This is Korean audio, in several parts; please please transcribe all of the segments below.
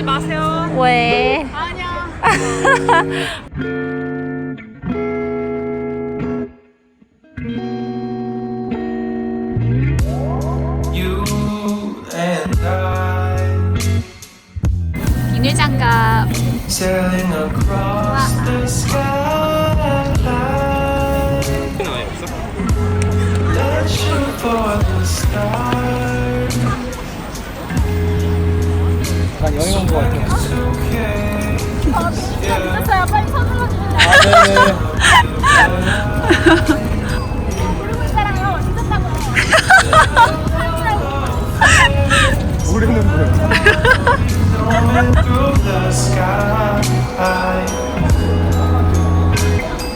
마세요. 왜? 아니야. 비닐 장갑. Sailing across the sky. Let's shoot for the stars. 약간 여행 온 것 같아요. Okay. 늦었어요. 빨리 서둘러 주세요. 아, 네네. 모르고 있잖아요. 늦었다고. 모르는 거예요. Through the sky.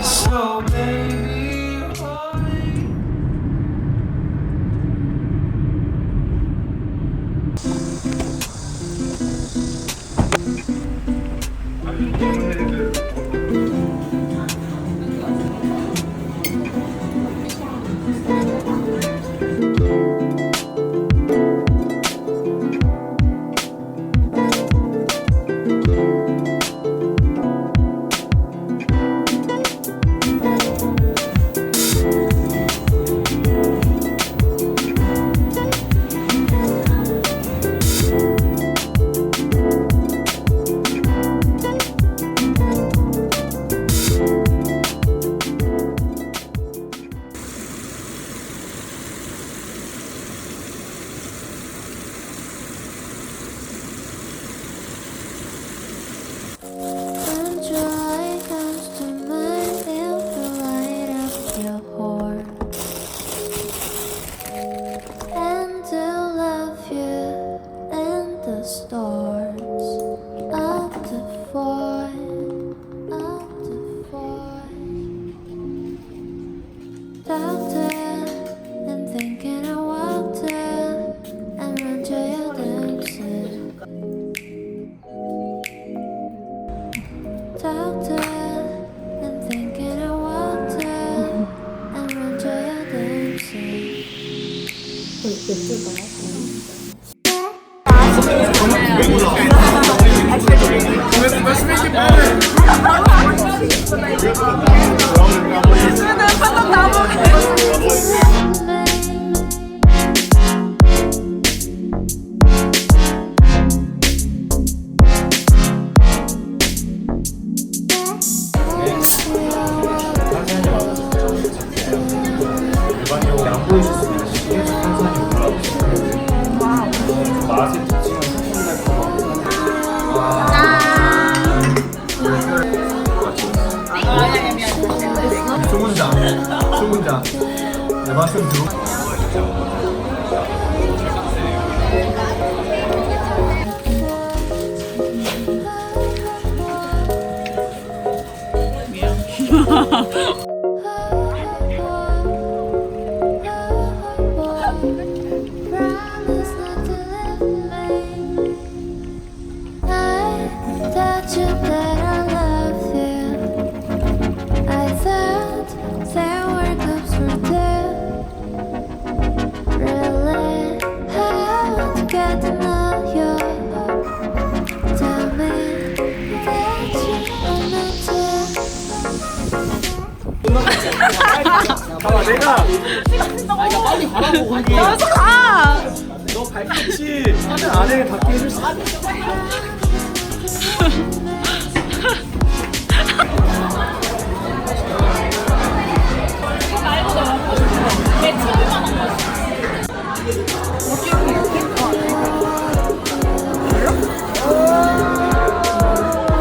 So baby, 소문자. 내 맛은 들어. 봐봐 내가 빨리 가라고 여기서 가. 너 발끝이 화면 안에 닿게 해줄 수 있어.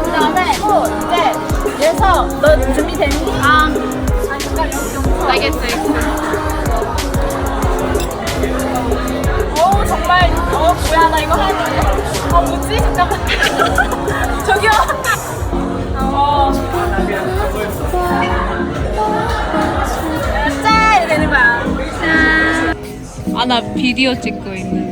그다음에 또 이제 그래서 너 준비됐니? 아. 알겠어. 정말 뭐야 나 이거 하는데 뭐지? 잠깐만. 저기요. 짠! 이렇게 되는 거야. 아, 나 비디오 찍고 있는.